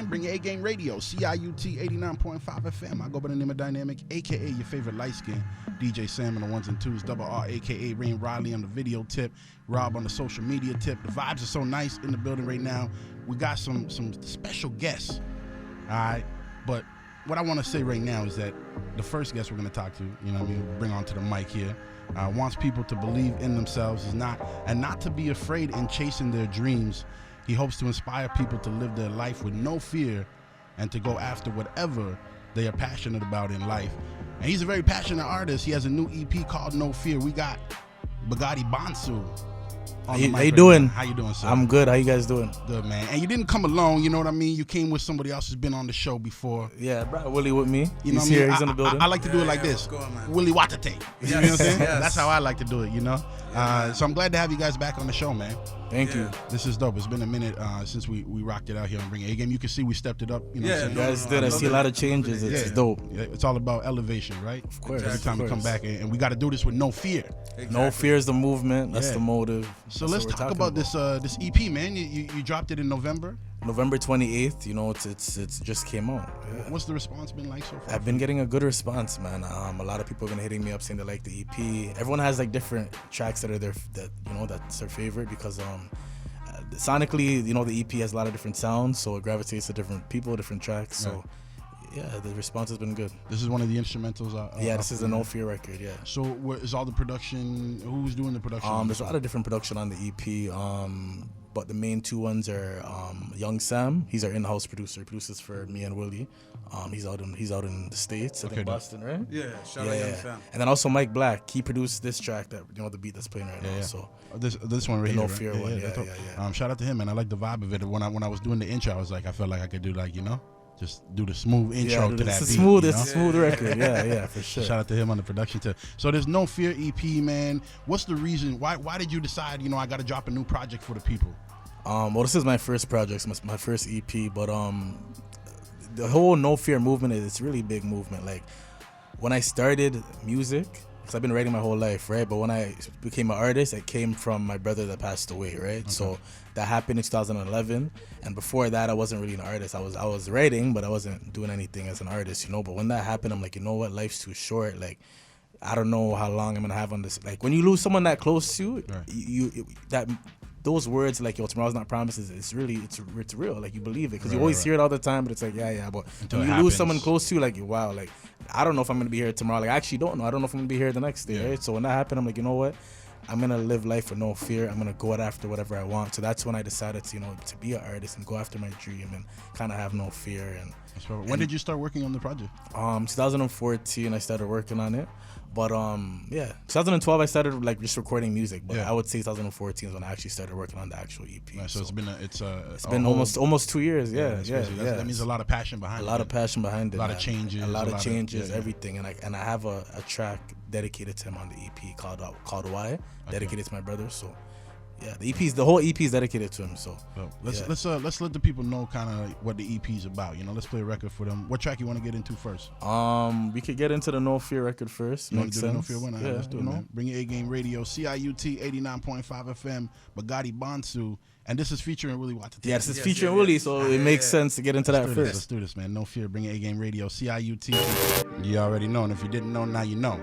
man. Bring your A-Game Radio, CIUT 89.5 FM. I go by the name of Dynamic, a.k.a. your favorite light-skin. DJ Sam on the ones and twos, Double R, a.k.a. Rain Riley on the video tip, Rob on the social media tip. The vibes are so nice in the building right now. We got some special guests, all right? But what I want to say right now is that the first guest we're going to talk to, you know what I mean, bring onto the mic here, wants people to believe in themselves and not to be afraid in chasing their dreams. He hopes to inspire people to live their life with no fear and to go after whatever they are passionate about in life. And he's a very passionate artist. He has a new EP called No Fear. We got Bugatti Bonsu. How you doing? How you doing, sir? I'm good. How you guys doing? Good, man. And you didn't come alone, you know what I mean? You came with somebody else who's been on the show before. Yeah, bro, Willie with me. You know he's what I mean? here. He's in the building. I like to do it like this. Willywatata. You know what I'm saying? Yes. That's how I like to do it, you know? So I'm glad to have you guys back on the show, man. Thank you. This is dope. It's been a minute since we rocked it out here on Bring A-Game. You can see we stepped it up. You know what I'm saying? You guys did. I see a lot of changes. It's dope. Yeah, it's all about elevation, right? Of course. Every time we come back, and we got to do this with no fear. Exactly. No fear is the movement. That's the motive. So That's let's talk about this EP, man. You dropped it in November. November 28th. You know, it's just came out. Yeah. What's the response been like so far? I've been getting a good response, man. A lot of people have been hitting me up saying they like the EP. Everyone has like different tracks that are that's their favorite because sonically, you know, the EP has a lot of different sounds, so it gravitates to different people, different tracks. So yeah, the response has been good. This is one of the instrumentals. This is a No Fear record. Yeah. So what is all the production? Who's doing the production? There's a lot of different production on the EP. But the main two ones are Young Sam. He's our in-house producer. He produces for me and Willie. He's out in the States, I think Boston, right? Yeah, shout out Young Sam. And then also Mike Black. He produced this track that the beat that's playing right now. So this one right here, No Fear one. Yeah. Shout out to him, man. I like the vibe of it. When I was doing the intro, I was like, I felt like I could do just do the smooth intro to that beat. It's a smooth record. Yeah, for sure. Shout out to him on the production too. So there's No Fear EP, man. What's the reason? Why did you decide? I got to drop a new project for the people? Well, this is my first project, my first EP, but the whole No Fear movement it's really big movement. Like when I started music, because I've been writing my whole life, right? But when I became an artist, it came from my brother that passed away, right? Okay. So that happened in 2011, and before that, I wasn't really an artist. I was writing, but I wasn't doing anything as an artist, But when that happened, I'm like, you know what? Life's too short. Like, I don't know how long I'm gonna have on this. Like when you lose someone that close to you, right. Those words like, yo, tomorrow's not promises, it's real. Like you believe it because you always hear it all the time, but it's like, yeah. But when you lose someone close to you, like, wow, like I don't know if I'm gonna be here tomorrow. Like I actually don't know. I don't know if I'm gonna be here the next day, right? So when that happened, I'm like, you know what? I'm gonna live life with no fear. I'm gonna go after whatever I want. So that's when I decided to, to be an artist and go after my dream and kind of have no fear. When did you start working on the project? 2014, I started working on it. But 2012 I started like just recording music. But I would say 2014 is when I actually started working on the actual EP. Right, so it's been almost 2 years. That means a lot of passion behind it. A lot of passion behind it. A lot of changes. Everything. And I have a track dedicated to him on the EP called Why, dedicated to my brother. So yeah, the whole EP is dedicated to him. So let's let the people know kind of what the EP is about. Let's play a record for them. What track you want to get into first? We could get into the No Fear record first. You want to do the No Fear one? Let's do it, man. Bring your A-Game Radio, CIUT 89.5 FM, Bugatti Bonsu, and this is featuring Willywatata. Yeah, this is featuring Willie, so it makes sense to get into that first. Let's do this, man. No Fear, bring your A-Game Radio, CIUT. You already know, and if you didn't know, now you know.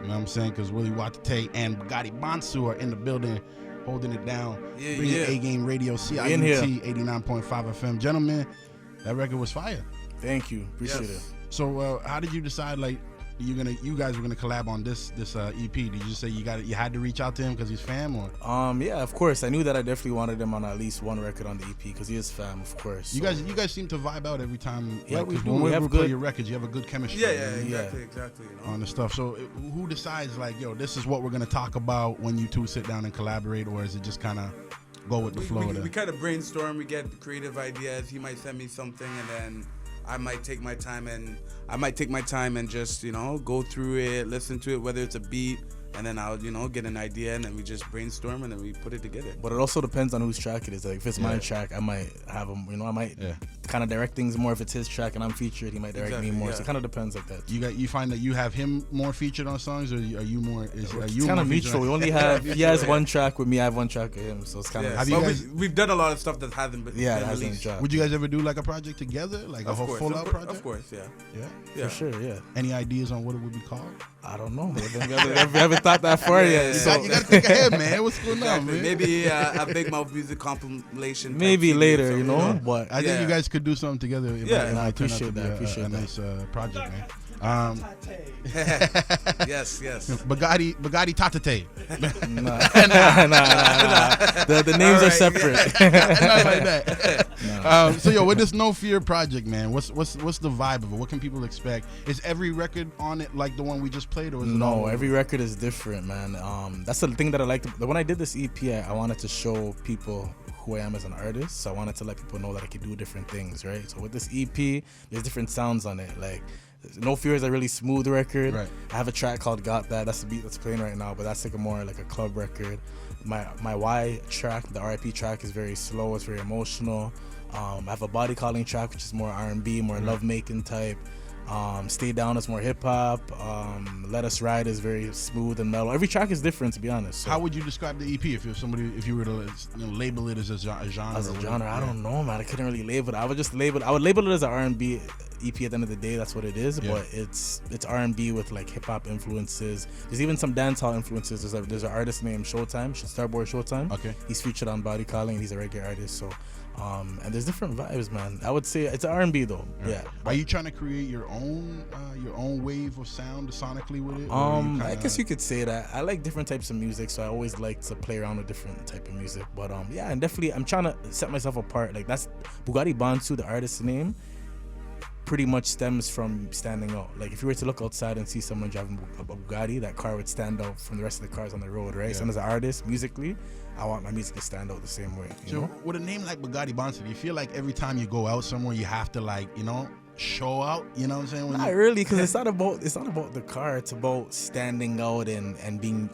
You know what I'm saying? Because Willywatata and Bugatti Bonsu are in the building, holding it down. Bring your A-Game Radio, CIUT 89.5 FM. Gentlemen, that record was fire. Thank you. Appreciate it. So how did you decide you guys were gonna collab on this EP? Did you just say you had to reach out to him because he's fam, or? Yeah, of course. I knew that I definitely wanted him on at least one record on the EP because he is fam, of course. You guys seem to vibe out every time. Yeah, we do. When we play your records, you have a good chemistry. Yeah, exactly. On the stuff. So who decides like, yo, this is what we're gonna talk about when you two sit down and collaborate, or is it just kind of go with the flow? We kind of brainstorm. We get creative ideas. He might send me something, and then I might take my time and just, go through it, listen to it, whether it's a beat, and then I'll get an idea, and then we just brainstorm, and then we put it together. But it also depends on whose track it is. Like if it's my track, I might have him. I might kind of direct things more. If it's his track and I'm featured, he might direct me more. So it kind of depends like that. You find that you have him more featured on songs, or are you more? Are you kind of mutual? We only have he has one track with me. I have one track with him. So it's kind of. Have you guys? We've done a lot of stuff that hasn't been. Yeah, it hasn't dropped. Would you guys ever do like a project together, like a whole full out project? Of course, yeah. For sure, yeah. Any ideas on what it would be called? I don't know. We haven't thought that far yet. You gotta think ahead, man. What's going on, man? Maybe a Big Mouth music compilation. Maybe later, But I think you guys could do something together. I appreciate that. A nice project, man. Yes. Bugatti Tatate. Nah. The names are separate. Not like that. So with this No Fear project, man, what's the vibe of it? What can people expect? Is every record on it like the one we just played, or is it all every record is different, man. That's the thing that I liked. When I did this EP, I wanted to show people who I am as an artist. So I wanted to let people know that I could do different things, right? So with this EP, there's different sounds on it. Like No Fear is a really smooth record. Right. I have a track called Got That. That's the beat that's playing right now, but that's like a club record. My Y track, the R.I.P. track, is very slow. It's very emotional. I have a Body Calling track, which is more R&B, more love-making type. Stay Down is more hip-hop. Let Us Ride is very smooth and mellow. Every track is different, to be honest. So. How would you describe the EP if you were to label it as a genre? As a genre, I don't know, man. I couldn't really label it. I would label it as an R&B EP at the end of the day. That's what it is. Yeah. But it's R&B with like hip-hop influences. There's even some dancehall influences. There's an artist named Starboy Showtime. Okay. He's featured on Body Calling. He's a reggae artist. So. And there's different vibes, man. I would say it's R&B though. Right. Yeah. Are you trying to create your own wave of sound sonically with it? I guess you could say that. I like different types of music, so I always like to play around with different type of music. But and definitely I'm trying to set myself apart. Like that's Bugatti Bonsu, the artist's name, pretty much stems from standing out. Like if you were to look outside and see someone driving a Bugatti, that car would stand out from the rest of the cars on the road, right? Yeah. So as an artist, musically, I want my music to stand out the same way. You know? With a name like Bugatti Bonsu, do you feel like every time you go out somewhere you have to show out? You know what I'm saying? Not really, because it's not about the car. It's about standing out and being.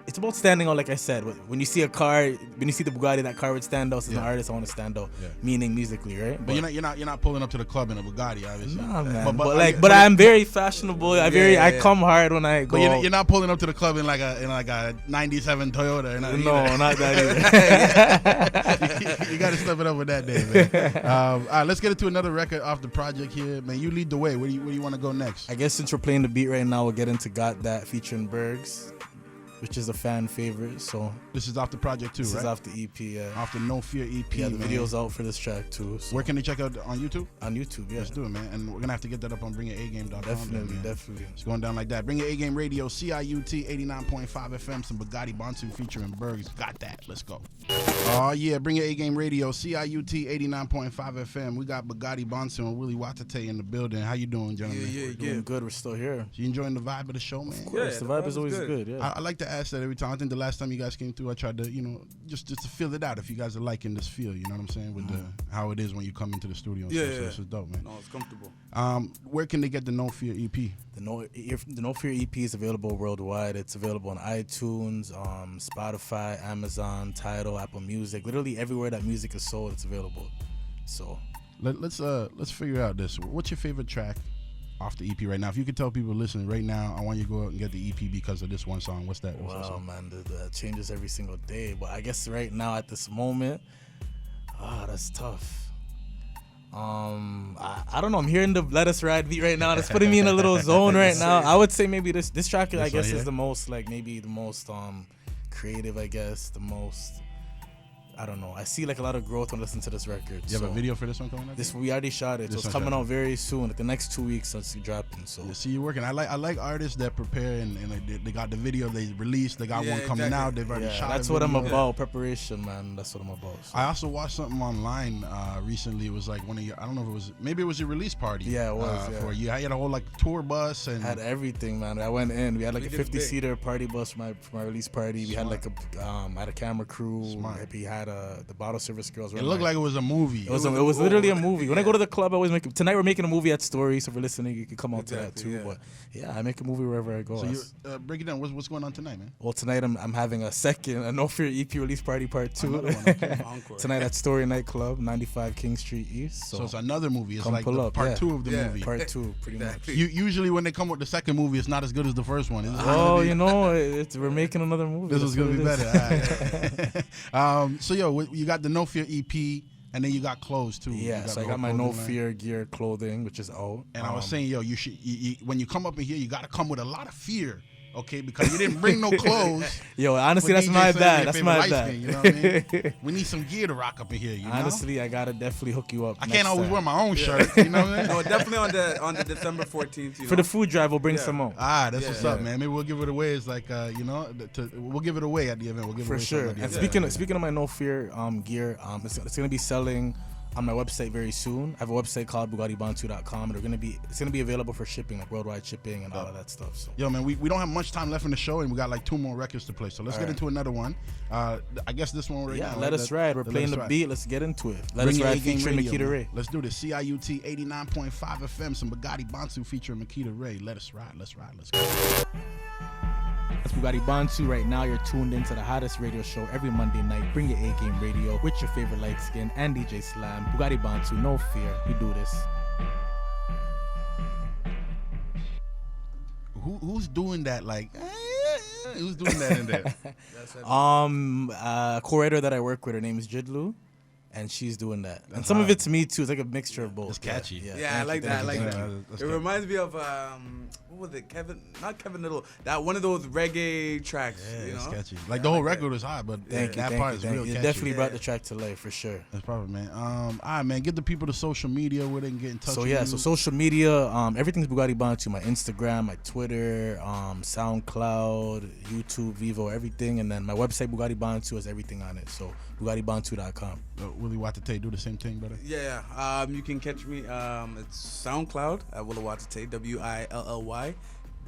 It's about standing out, like I said. When you see a car, when you see the Bugatti, that car would stand out. As an artist, I want to stand out, meaning musically, right? But you're not pulling up to the club in a Bugatti, obviously. Nah, man. But I'm very fashionable. I come hard when I go. But you're not pulling up to the club in like a '97 Toyota. No, not that either. You got to step it up with that day, man. All right, let's get into another record off the project here, man. You lead the way. Where do you want to go next? I guess since we're playing the beat right now, we'll get into Got That featuring Bergs, which is a fan favorite. So this is off the project too, right? This is off the EP, yeah. Off the No Fear EP. Yeah, the video's out for this track too. So. Where can they check out on YouTube? On YouTube, yeah. Let's do it, man. And we're gonna have to get that up on bringitagame.com. Definitely. It's going down like that. Bring It A Game Radio, CIUT 89.5 FM, some Bugatti Bonsu featuring Bergs. Got that. Let's go. Oh yeah, Bring It A Game Radio, CIUT 89.5 FM. We got Bugatti Bonsu and Willywatata in the building. How you doing, gentlemen? Yeah. Doing good. We're still here. You enjoying the vibe of the show, man? Of course, the vibe is always good. Yeah. I like to ask that every time. I think the last time you guys came through, I tried to, just to feel it out if you guys are liking this feel, you know what I'm saying, with how it is when you come into the studio. So this is dope, man. No, it's comfortable. Where can they get the No Fear EP? The No Fear EP is available worldwide. It's available on iTunes, Spotify, Amazon, Tidal, Apple Music. Literally everywhere that music is sold, it's available. So let's figure out this. What's your favorite track off the EP right now? If you could tell people listening right now, I want you to go out and get the EP because of this one song. What's that? Wow, man, that changes every single day. But I guess right now at this moment, that's tough. I don't know. I'm hearing the Let Us Ride beat right now. That's putting me in a little zone right now. I would say maybe this track, I guess, is the most maybe the most creative. I guess the most. I don't know. I see like a lot of growth when listening to this record. You have a video for this one coming up? We already shot it. So it's coming out very soon. Like the next 2 weeks, it's dropping. So see you working. I like artists that prepare and they got the video they released. They got one coming out. They've already shot. That's what I'm about. Preparation, man. That's what I'm about. So. I also watched something online recently. It was like one of your. I don't know if it was. Maybe it was your release party. Yeah, it was. For you, I had a whole like tour bus and had everything, man. I went in. We had like a 50-seater party bus for my release party. We had like I had a camera crew. Smart. We had had the bottle service girls. It looked like it was a movie. It was literally a movie. When I go to the club, I always make. Tonight we're making a movie at Story, so if you're listening, you can come out to that too. Yeah. But yeah, I make a movie wherever I go. So you break it down. What's going on tonight, man? Well, tonight I'm having a No Fear EP release party part 2 Another one, okay. Encore. tonight at Story Nightclub, 95 King Street East. So it's another movie. It's come like pull the up, part yeah. 2 of the movie. Part 2, pretty much. Exactly. Usually when they come with the second movie, it's not as good as the first one. Oh, you know, we're making another movie. This was That's gonna what be it better. is. All right. So you got the No Fear EP, and then you got clothes too. Yeah, so I got my No Fear gear clothing, which is out. And I was saying, yo, you should when you come up in here, you gotta come with a lot of fear, okay? Because you didn't bring no clothes. Yo, honestly, for that's DJ my Sam, bad. your That's favorite my light bad. skin, you know what I mean? We need some gear to rock up in here. You know? Honestly, I gotta definitely hook you up. I next can't always time. wear my own shirt. You know what I mean? No, definitely on the December 14th. You For know? the food drive, we'll bring Yeah. some out. That's Yeah, what's up, yeah. man. Maybe we'll give it away. It's like we'll give it away at the event. We'll give For it away sure. something at And the event. speaking of my No Fear gear, it's gonna be selling on my website very soon. I have a website called BugattiBonsu.com, and it's gonna be available for shipping, like worldwide shipping and all of that stuff. So Yo, man, we don't have much time left in the show, and we got like 2 more records to play. So let's get into another one. I guess this one right now. let us ride. We're playing the beat. Let's get into it. Let us ride featuring Makita Ray. Let's do this. CIUT 89.5 FM. Some Bugatti Bonsu featuring Makita Ray. Let us ride. Let's ride. Let's go. That's Bugatti Bonsu. Right now, you're tuned into the hottest radio show every Monday night. Bring your A-game radio with your favorite light skin and DJ Slam. Bugatti Bonsu, no fear. We do this. Who's doing that? Like, who's doing that in there? A co-writer that I work with, her name is Jidlu, and she's doing that. And some of it's me too. It's like a mixture of both. It's catchy. Yeah, I like that. I like you. that. Yeah, that's It good. reminds me of what was it? Not Kevin Little. That one of those reggae tracks. Yeah, you know? it's catchy. Like the whole record is hot, but Thank you. that part is real You catchy. definitely brought the track to life for sure. That's probably, man. All right, man. Give the people the social media where they can get in touch So with yeah, you. so social media, everything's Bugatti Bonsu. My Instagram, my Twitter, SoundCloud, YouTube, Vivo, everything, and then my website Bugatti Bonsu has everything on it. So BugattiBonsu.com. Willywatata do the same thing, brother. Yeah. You can catch me. It's SoundCloud at Willywatata,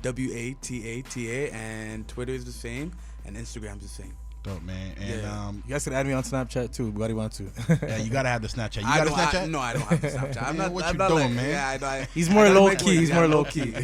WILLYWATATA, and Twitter is the same, and Instagram's the same. Dope, man. And You guys can add me on Snapchat too, Bugatti Bonsu. yeah, you gotta have the Snapchat. You got a Snapchat? No, I don't have the Snapchat. I'm Man, not. what I'm you not doing, like, man? Yeah, He's I more gotta low make key. money. He's Yeah, more low low key. you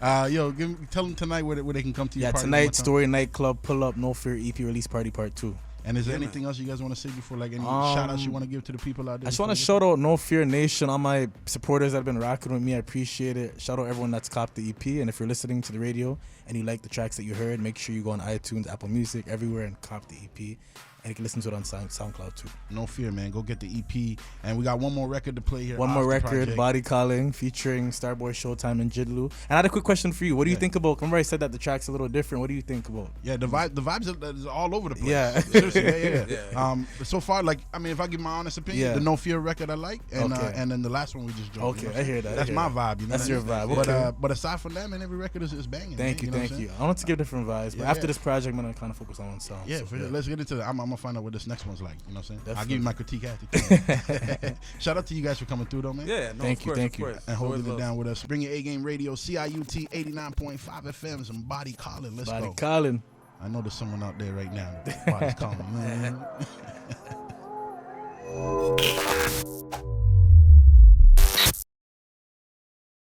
know? Yo, tell them tonight where they can come to your Yeah, party. tonight one more time. Story Nightclub, pull up, No Fear EP release party part 2. And is there Yeah, anything else you guys want to say before, like any shout outs you want to give to the people out there? I just want to shout out No Fear Nation, all my supporters that have been rocking with me. I appreciate it. Shout out everyone that's copped the EP. And if you're listening to the radio and you like the tracks that you heard, make sure you go on iTunes, Apple Music, everywhere, and cop the EP. And you can listen to it on SoundCloud too. No fear, man. Go get the EP. And we got one more record to play here. One more off the record, project. Body Calling, featuring Starboy Showtime and Jidlu. And I had a quick question for you. What do you think about? Remember I said that the track's a little different. What do you think about? Yeah, the vibes are all over the place. Yeah. Seriously, yeah. So far, like, I mean, if I give my honest opinion, Yeah. the No Fear record I like, and Okay. and then the last one we just dropped. Okay, I hear that. That's my vibe. You know That's what I your mean? vibe. But Okay. but aside from that, man, every record is banging. Thank you, know what thank I'm you. saying? I want to give different vibes, but Yeah, after yeah. this project, I'm gonna kind of focus on one song. Yeah, so, for sure. Let's get into that. I'm gonna find out what this next one's like. You know what I'm saying? I'll Definitely. give you my critique after. Shout out to you guys for coming through, though, man. Yeah, no, Thank of you, course, thank of you. course. And holding Always it love. down with us. Bring your A-Game Radio, CIUT 89.5 FM, some Body Calling. Let's Body go. Calling. I know there's someone out there right now. Body's calling.